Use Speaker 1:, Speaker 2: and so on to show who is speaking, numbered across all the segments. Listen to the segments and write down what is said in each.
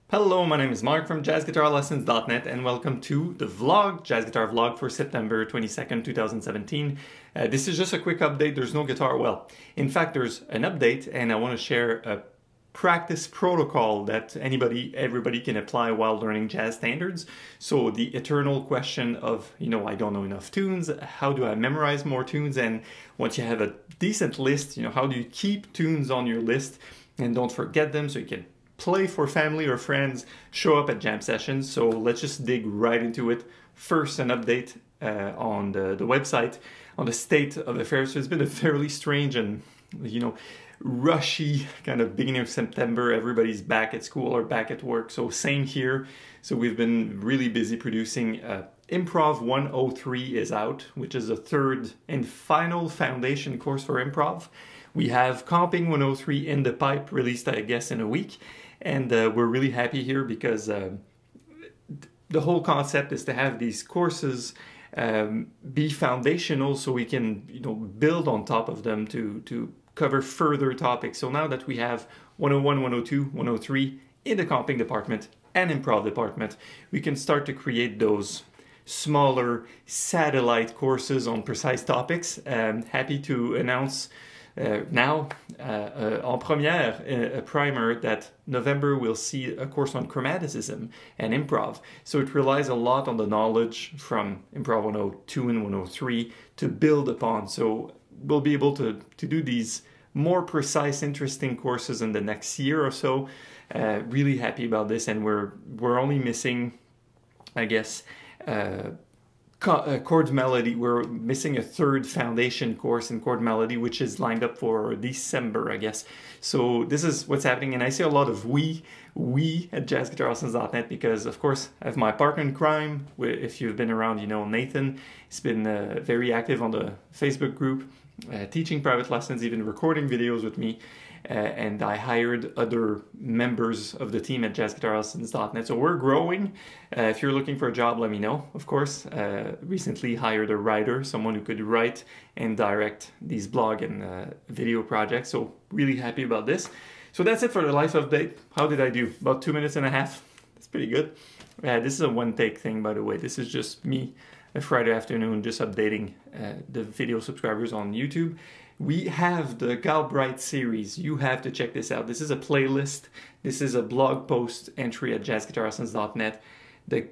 Speaker 1: Hello, my name is Mark from jazzguitarlessons.net and welcome to the vlog, Jazz Guitar Vlog for September 22nd, 2017. This is just a quick update. There's no guitar. Well, in fact, there's an update and I want to share a practice protocol that everybody can apply while learning jazz standards. So the eternal question of, I don't know enough tunes, how do I memorize more tunes? And once you have a decent list, how do you keep tunes on your list and don't forget them so you can play for family or friends, show up at jam sessions. So let's just dig right into it. First, an update on the website, on the state of affairs. So it's been a fairly strange and, rushy kind of beginning of September. Everybody's back at school or back at work. So same here. So we've been really busy producing. Improv 103 is out, which is the third and final foundation course for improv. We have Comping 103 in the pipe, released, I guess, in a week. And we're really happy here because the whole concept is to have these courses be foundational so we can build on top of them to cover further topics. So now that we have 101, 102, 103 in the comping department and improv department, we can start to create those smaller satellite courses on precise topics. Happy to announce now, en première, a primer, that November we'll see a course on chromaticism and improv. So it relies a lot on the knowledge from Improv 102 and 103 to build upon. So we'll be able to do these more precise, interesting courses in the next year or so. Really happy about this, and we're only missing, I guess, chord melody. We're missing a third foundation course in chord melody, which is lined up for December, I guess. So this is what's happening, and I see a lot of we at jazzguitarlessons.net because, of course, I have my partner in crime. If you've been around, Nathan. He's been very active on the Facebook group, teaching private lessons, even recording videos with me. And I hired other members of the team at jazzguitarlessons.net. So we're growing. If you're looking for a job, let me know, of course. Recently hired a writer, someone who could write and direct these blog and video projects. So really happy about this. So that's it for the life update. How did I do? About 2.5 minutes. That's pretty good. This is a one-take thing, by the way. This is just me, a Friday afternoon, just updating the video subscribers on YouTube. We have the Galbraith series. You have to check this out. This is a playlist. This is a blog post entry at jazzguitarlessons.net. The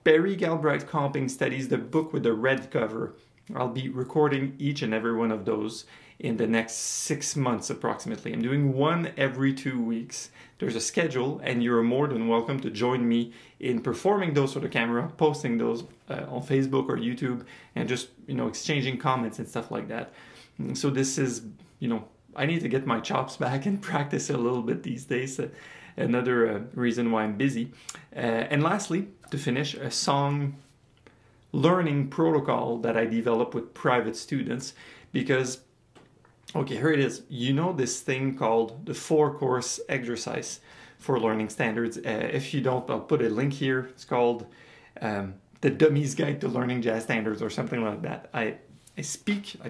Speaker 1: Barry Galbraith Comping Studies, the book with the red cover. I'll be recording each and every one of those in the next 6 months approximately. I'm doing one every 2 weeks. There's a schedule, and you're more than welcome to join me in performing those for the camera, posting those on Facebook or YouTube, and just exchanging comments and stuff like that. So this is, I need to get my chops back and practice a little bit these days. Another reason why I'm busy. And lastly, to finish, a song learning protocol that I developed with private students because, okay, here it is. This thing called the 4-course exercise for learning standards. If you don't, I'll put a link here. It's called The Dummy's Guide to Learning Jazz Standards or something like that. I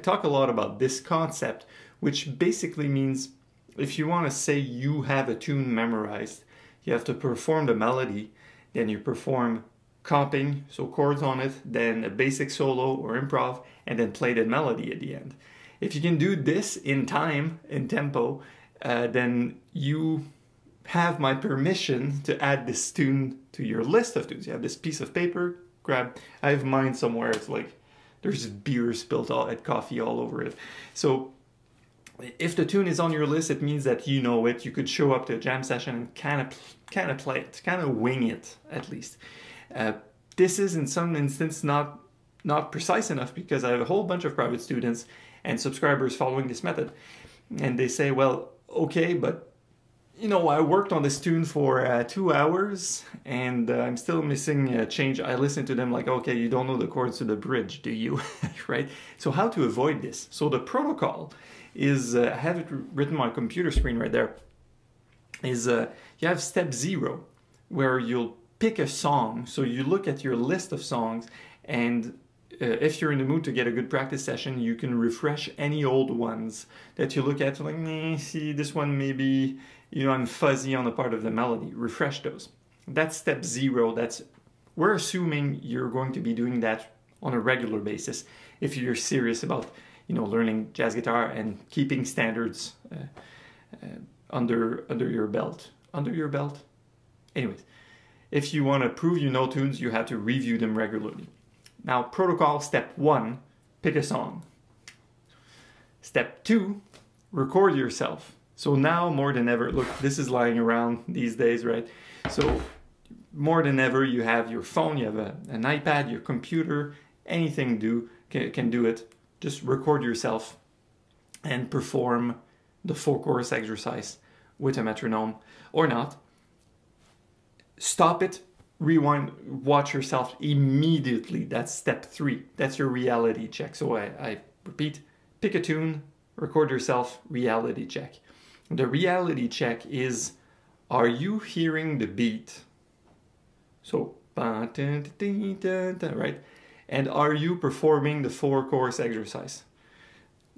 Speaker 1: talk a lot about this concept, which basically means if you want to say you have a tune memorized, you have to perform the melody, then you perform comping, so chords on it, then a basic solo or improv, and then play the melody at the end. If you can do this in time, in tempo, then you have my permission to add this tune to your list of tunes. You have this piece of paper, I have mine somewhere, it's like, there's beer spilled at coffee all over it. So if the tune is on your list, it means that you know it. You could show up to a jam session and kind of play it, kind of wing it at least. This is in some instance not precise enough because I have a whole bunch of private students and subscribers following this method. And they say, well, okay, but I worked on this tune for 2 hours and I'm still missing a change. I listen to them like, okay, you don't know the chords to the bridge, do you? Right? So how to avoid this? So the protocol is, I have it written on my computer screen right there, is you have step 0 where you'll pick a song. So you look at your list of songs and if you're in the mood to get a good practice session, you can refresh any old ones that you look at, like, see, this one maybe, I'm fuzzy on the part of the melody. Refresh those. That's step 0. We're assuming you're going to be doing that on a regular basis if you're serious about, learning jazz guitar and keeping standards under your belt. Under your belt? Anyways, if you want to prove you know tunes, you have to review them regularly. Now, protocol step 1, pick a song. Step 2, record yourself. So now more than ever, look, this is lying around these days, right? So more than ever, you have your phone, you have an iPad, your computer, anything can do it. Just record yourself and perform the 4-chorus exercise with a metronome or not. Stop it, rewind, watch yourself immediately. That's step 3. That's your reality check. So I repeat, pick a tune, record yourself, reality check. The reality check is, are you hearing the beat? So, right? And are you performing the 4-chorus exercise?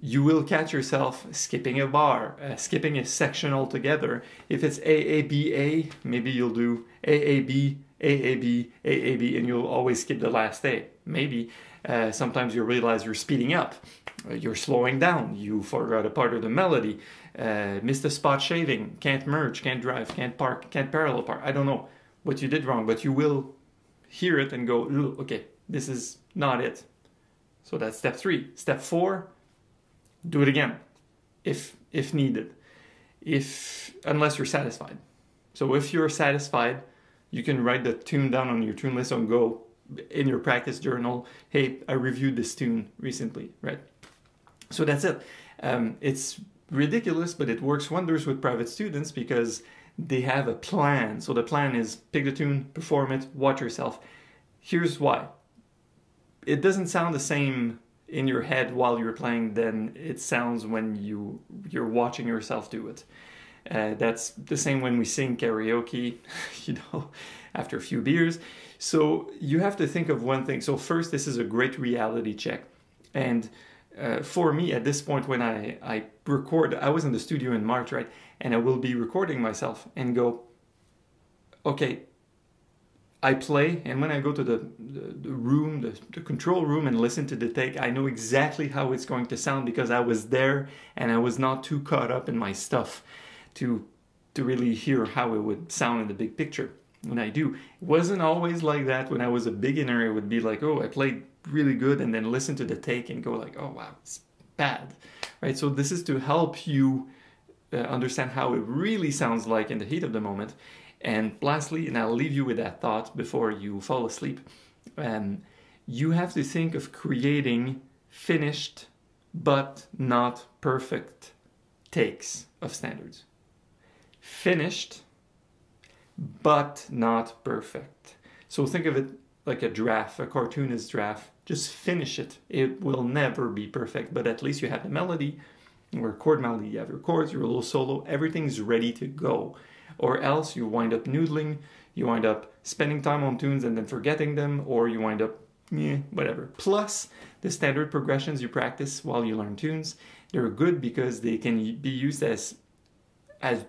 Speaker 1: You will catch yourself skipping a bar, skipping a section altogether. If it's AABA, maybe you'll do AAB, AAB, AAB, and you'll always skip the last A. Maybe sometimes you realize you're speeding up, you're slowing down, you forgot a part of the melody, missed a spot shaving, can't merge, can't drive, can't park, can't parallel park. I don't know what you did wrong, but you will hear it and go, okay, this is not it. So that's step 3. Step 4, do it again, if needed, unless you're satisfied. So if you're satisfied, you can write the tune down on your tune list and go in your practice journal, hey, I reviewed this tune recently, right? So that's it. It's ridiculous, but it works wonders with private students because they have a plan. So the plan is pick the tune, perform it, watch yourself. Here's why. It doesn't sound the same in your head while you're playing than it sounds when you're watching yourself do it. That's the same when we sing karaoke, after a few beers. So you have to think of one thing. So first, this is a great reality check. And for me, at this point, when I record, I was in the studio in March, right? And I will be recording myself and go, okay, I play, and when I go to the room, the control room, and listen to the take, I know exactly how it's going to sound because I was there and I was not too caught up in my stuff to really hear how it would sound in the big picture. And I do. It wasn't always like that. When I was a beginner, it would be like, oh, I played really good, and then listen to the take and go like, oh, wow, it's bad, right? So this is to help you understand how it really sounds like in the heat of the moment. And lastly, and I'll leave you with that thought before you fall asleep, you have to think of creating finished but not perfect takes of standards. Finished but not perfect. So think of it like a draft, a cartoonist draft. Just finish it. It will never be perfect, but at least you have the melody, or chord melody, you have your chords, your little solo, everything's ready to go. Or else you wind up noodling, you wind up spending time on tunes and then forgetting them, or you wind up, whatever. Plus, the standard progressions you practice while you learn tunes, they're good because they can be used as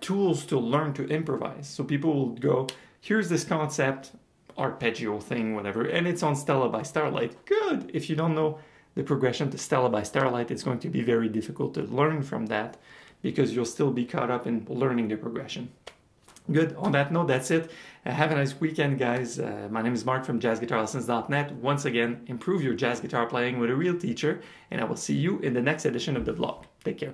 Speaker 1: tools to learn to improvise. So people will go, here's this concept, arpeggio thing, whatever, and it's on Stella by Starlight. Good! If you don't know the progression to Stella by Starlight, it's going to be very difficult to learn from that because you'll still be caught up in learning the progression. Good. On that note, that's it. Have a nice weekend, guys. My name is Mark from jazzguitarlessons.net. Once again, improve your jazz guitar playing with a real teacher, and I will see you in the next edition of the vlog. Take care.